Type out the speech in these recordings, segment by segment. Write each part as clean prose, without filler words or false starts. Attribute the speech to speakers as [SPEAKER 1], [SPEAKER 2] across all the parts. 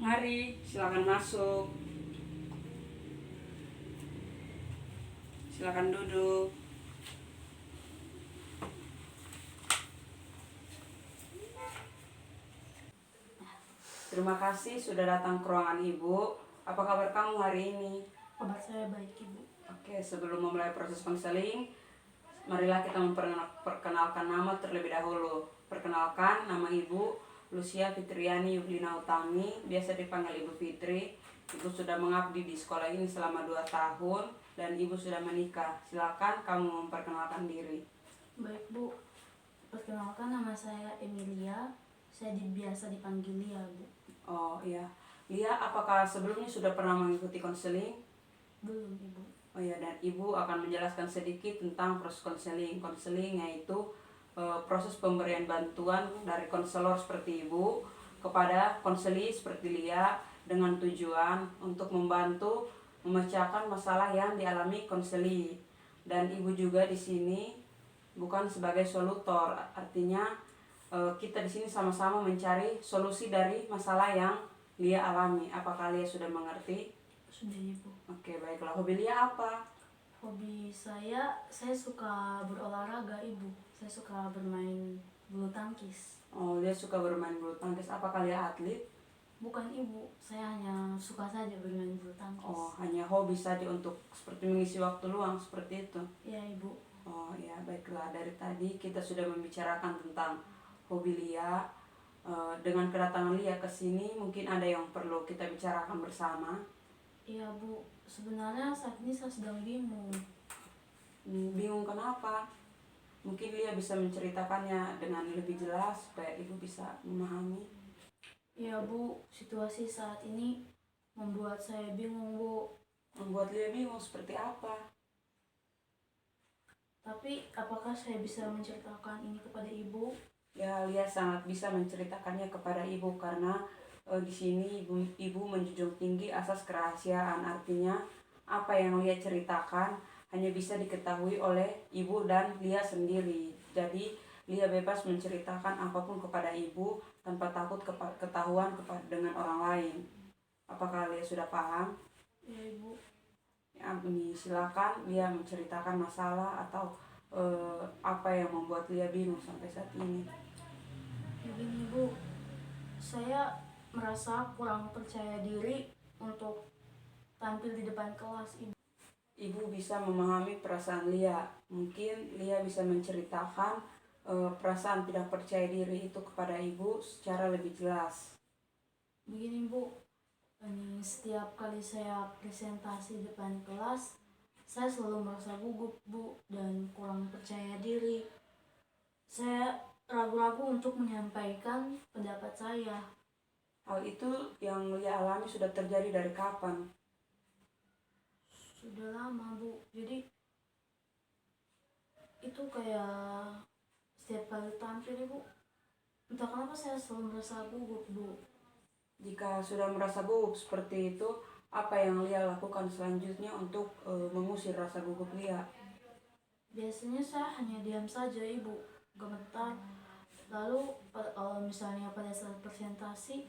[SPEAKER 1] Mari, silakan masuk. Silakan duduk. Terima kasih sudah datang ke ruangan Ibu. Apa kabar kamu hari ini?
[SPEAKER 2] Kabar saya baik, Ibu.
[SPEAKER 1] Oke, sebelum memulai proses konseling, marilah kita memperkenalkan nama terlebih dahulu. Perkenalkan, nama Ibu Lucia Fitriani Yublina Utami, biasa dipanggil Ibu Fitri. Ibu sudah mengabdi di sekolah ini selama 2 tahun dan Ibu sudah menikah. Silakan kamu memperkenalkan diri.
[SPEAKER 2] Baik, Bu. Perkenalkan, nama saya Emilia. Saya biasa dipanggil Lia, Bu.
[SPEAKER 1] Oh iya, Lia, apakah sebelumnya sudah pernah mengikuti konseling?
[SPEAKER 2] Belum, Ibu.
[SPEAKER 1] Oh iya, dan Ibu akan menjelaskan sedikit tentang proses konseling. Konseling yaitu proses pemberian bantuan dari konselor seperti Ibu kepada konseli seperti Lia dengan tujuan untuk membantu memecahkan masalah yang dialami konseli. Dan Ibu juga di sini bukan sebagai solutor, artinya kita di sini sama-sama mencari solusi dari masalah yang Lia alami. Apakah Lia sudah mengerti?
[SPEAKER 2] Sudah, Ibu.
[SPEAKER 1] Oke, baiklah. Hobi Lia apa?
[SPEAKER 2] Hobi saya suka berolahraga, Ibu. Saya suka bermain bulu tangkis.
[SPEAKER 1] Oh, Lia suka bermain bulu tangkis. Apakah Lia atlet?
[SPEAKER 2] Bukan, Ibu. Saya hanya suka saja bermain bulu tangkis.
[SPEAKER 1] Oh, hanya hobi saja untuk seperti mengisi waktu luang seperti itu.
[SPEAKER 2] Ya, Ibu.
[SPEAKER 1] Oh ya, baiklah. Dari tadi kita sudah membicarakan tentang hobi Lia. Dengan kedatangan Lia ke sini, mungkin ada yang perlu kita bicarakan bersama.
[SPEAKER 2] Iya, Bu. Sebenarnya saat ini saya sedang bingung.
[SPEAKER 1] Bingung kenapa? Mungkin Lia bisa menceritakannya dengan lebih jelas supaya Ibu bisa memahami.
[SPEAKER 2] Iya, Bu. Situasi saat ini membuat saya bingung, Bu.
[SPEAKER 1] Membuat Lia bingung seperti apa?
[SPEAKER 2] Tapi apakah saya bisa menceritakan ini kepada Ibu?
[SPEAKER 1] Ya, Lia sangat bisa menceritakannya kepada Ibu karena di sini ibu menjunjung tinggi asas kerahasiaan. Artinya apa yang Lia ceritakan hanya bisa diketahui oleh Ibu dan Lia sendiri. Jadi Lia bebas menceritakan apapun kepada Ibu tanpa takut ketahuan dengan orang lain. Apakah Lia sudah paham?
[SPEAKER 2] Ya, Ibu.
[SPEAKER 1] Ya, ini silakan Lia menceritakan masalah atau apa yang membuat Lia bingung sampai saat ini.
[SPEAKER 2] Begini, Bu. Saya merasa kurang percaya diri untuk tampil di depan kelas, Ibu.
[SPEAKER 1] Ibu bisa memahami perasaan Lia. Mungkin Lia bisa menceritakan perasaan tidak percaya diri itu kepada Ibu secara lebih jelas.
[SPEAKER 2] Begini, Bu. Ini setiap kali saya presentasi depan kelas, saya selalu merasa gugup, Bu, dan kurang percaya diri. Saya ragu-ragu untuk menyampaikan pendapat saya.
[SPEAKER 1] Hal itu yang Lia alami sudah terjadi dari kapan?
[SPEAKER 2] Sudah lama, Bu. Jadi itu kayak setiap kali tampil, Ibu, entah kenapa saya selalu merasa gugup, Bu.
[SPEAKER 1] Jika sudah merasa gugup seperti itu, apa yang Lia lakukan selanjutnya untuk mengusir rasa gugup Lia?
[SPEAKER 2] Biasanya saya hanya diam saja, Ibu, gemetar. Lalu kalau misalnya pada saat presentasi,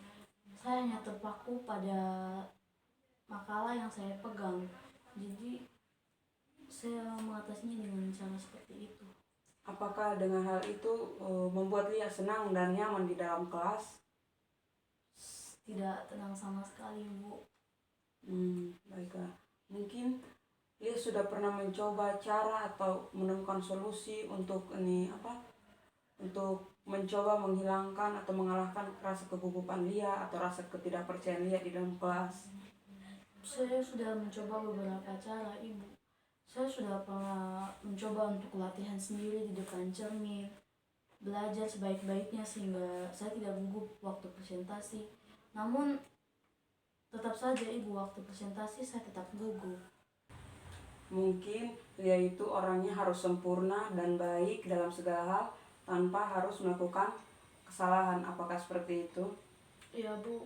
[SPEAKER 2] saya hanya terpaku pada makalah yang saya pegang. Jadi saya mengatasinya dengan cara seperti itu.
[SPEAKER 1] Apakah dengan hal itu membuat Lia senang dan nyaman di dalam kelas?
[SPEAKER 2] Tidak tenang sama sekali, Bu.
[SPEAKER 1] Baiklah. Mungkin Lia sudah pernah mencoba cara atau menemukan solusi untuk untuk mencoba menghilangkan atau mengalahkan rasa kegugupan Lia atau rasa ketidakpercayaan Lia di dalam kelas.
[SPEAKER 2] Saya sudah mencoba beberapa cara, Ibu. Saya sudah pernah mencoba untuk latihan sendiri di depan cermin, belajar sebaik-baiknya sehingga saya tidak gugup waktu presentasi. Namun tetap saja, Ibu, waktu presentasi saya tetap gugup.
[SPEAKER 1] Mungkin Lia itu orangnya harus sempurna dan baik dalam segala hal tanpa harus melakukan kesalahan. Apakah seperti itu?
[SPEAKER 2] Ya, Bu,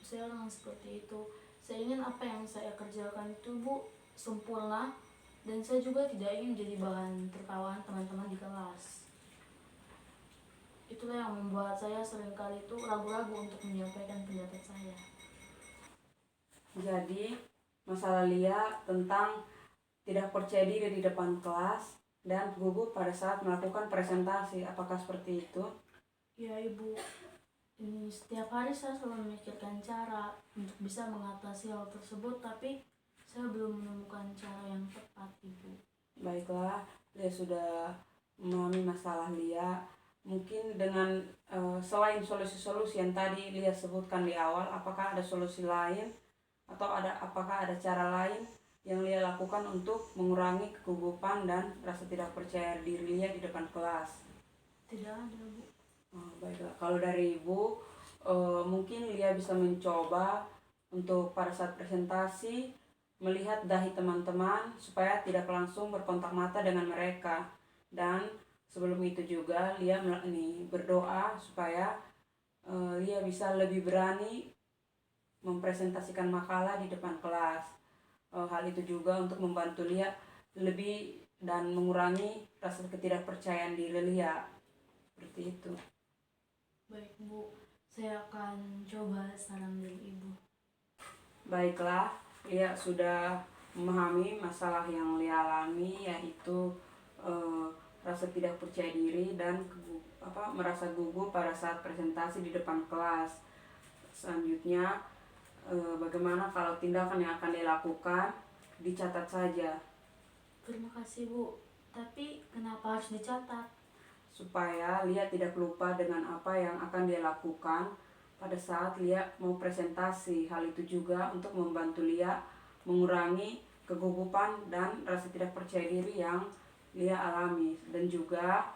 [SPEAKER 2] saya orang seperti itu. Saya ingin apa yang saya kerjakan itu, Bu, sempurna, dan saya juga tidak ingin jadi bahan tertawaan teman-teman di kelas. Itulah yang membuat saya seringkali itu ragu-ragu untuk menyampaikan pendapat saya.
[SPEAKER 1] Jadi masalah Lia tentang tidak percaya diri di depan kelas dan gugup pada saat melakukan presentasi. Apakah seperti itu?
[SPEAKER 2] Ya Ibu, ini setiap hari saya selalu memikirkan cara untuk bisa mengatasi hal tersebut, tapi saya belum menemukan cara yang tepat Ibu.
[SPEAKER 1] Baiklah, Lia sudah memahami masalah Lia. Mungkin dengan selain solusi-solusi yang tadi Lia sebutkan di awal, apakah ada solusi lain atau apakah ada cara lain yang Lia lakukan untuk mengurangi kegugupan dan rasa tidak percaya diri Lia di depan kelas?
[SPEAKER 2] Tidak ada Bu.
[SPEAKER 1] Baiklah, kalau dari Ibu, mungkin Lia bisa mencoba untuk pada saat presentasi melihat dahi teman-teman supaya tidak langsung berkontak mata dengan mereka. Dan sebelum itu juga Lia berdoa supaya Lia bisa lebih berani mempresentasikan makalah di depan kelas. Hal itu juga untuk membantu Lia lebih dan mengurangi rasa ketidakpercayaan diri Lia. Seperti itu.
[SPEAKER 2] Baik Bu, saya akan coba saran dari Ibu.
[SPEAKER 1] Baiklah, Lia sudah memahami masalah yang Lia alami, yaitu rasa tidak percaya diri dan merasa gugup pada saat presentasi di depan kelas. Selanjutnya, bagaimana kalau tindakan yang akan Lia lakukan? Dicatat saja.
[SPEAKER 2] Terima kasih Bu, tapi kenapa harus dicatat?
[SPEAKER 1] Supaya Lia tidak lupa dengan apa yang akan dia lakukan pada saat Lia mau presentasi. Hal itu juga untuk membantu Lia mengurangi kegugupan dan rasa tidak percaya diri yang Lia alami. Dan juga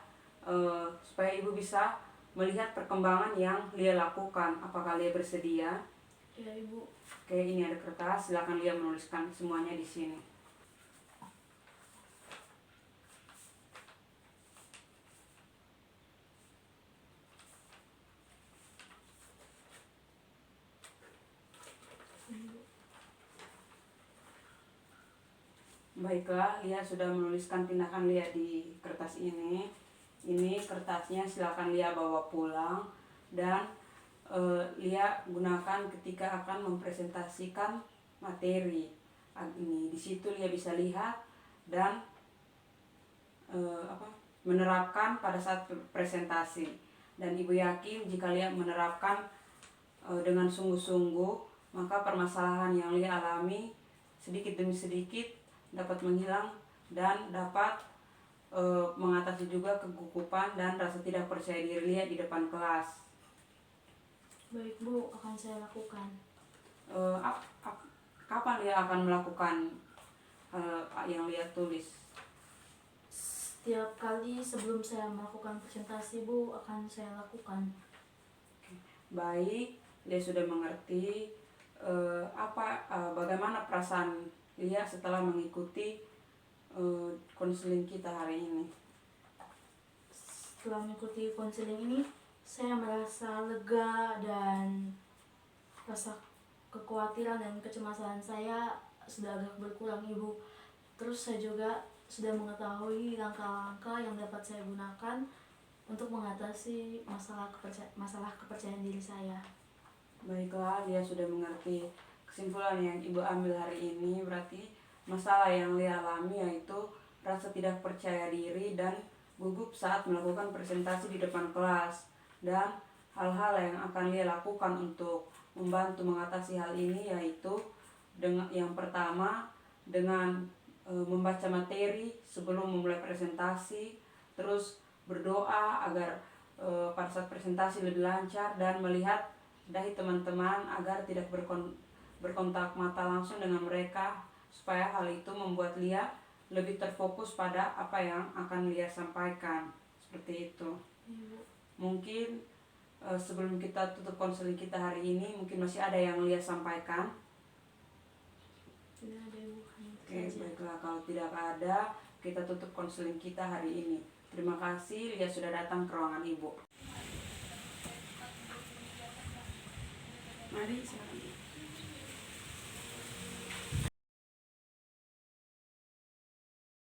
[SPEAKER 1] supaya Ibu bisa melihat perkembangan yang Lia lakukan. Apakah Lia bersedia?
[SPEAKER 2] Ya Ibu.
[SPEAKER 1] Oke, ini ada kertas, silakan Lia menuliskan semuanya di sini. Baiklah, Lia sudah menuliskan tindakan Lia di kertas ini. Ini kertasnya silakan Lia bawa pulang dan Lia gunakan ketika akan mempresentasikan materi. Ini di situ Lia bisa lihat dan menerapkan pada saat presentasi. Dan Ibu yakin jika Lia menerapkan dengan sungguh-sungguh, maka permasalahan yang Lia alami sedikit demi sedikit dapat menghilang dan dapat mengatasi juga kegugupan dan rasa tidak percaya diri Lia di depan kelas.
[SPEAKER 2] Baik Bu, akan saya lakukan.
[SPEAKER 1] Kapan Lia akan melakukan yang Lia tulis?
[SPEAKER 2] Setiap kali sebelum saya melakukan presentasi Bu, akan saya lakukan.
[SPEAKER 1] Baik, Lia sudah mengerti bagaimana perasaan Lia setelah mengikuti konseling kita hari ini.
[SPEAKER 2] Setelah mengikuti konseling ini, saya merasa lega dan rasa kekhawatiran dan kecemasan saya sudah agak berkurang Ibu. Terus saya juga sudah mengetahui langkah-langkah yang dapat saya gunakan untuk mengatasi masalah kepercayaan diri saya.
[SPEAKER 1] Baiklah, Lia sudah mengerti. Kesimpulan yang Ibu ambil hari ini berarti masalah yang Lia alami yaitu rasa tidak percaya diri dan gugup saat melakukan presentasi di depan kelas. Dan hal-hal yang akan Lia lakukan untuk membantu mengatasi hal ini yaitu yang pertama dengan membaca materi sebelum memulai presentasi, terus berdoa agar pada saat presentasi lebih lancar dan melihat dahi teman-teman agar tidak berkontak mata langsung dengan mereka, supaya hal itu membuat Lia lebih terfokus pada apa yang akan Lia sampaikan. Seperti itu. Mungkin sebelum kita tutup konseling kita hari ini, mungkin masih ada yang Lia sampaikan?
[SPEAKER 2] Tidak ada Ibu.
[SPEAKER 1] Oke, baiklah, kalau tidak ada, kita tutup konseling kita hari ini. Terima kasih Lia sudah datang ke ruangan Ibu. Mari silakan.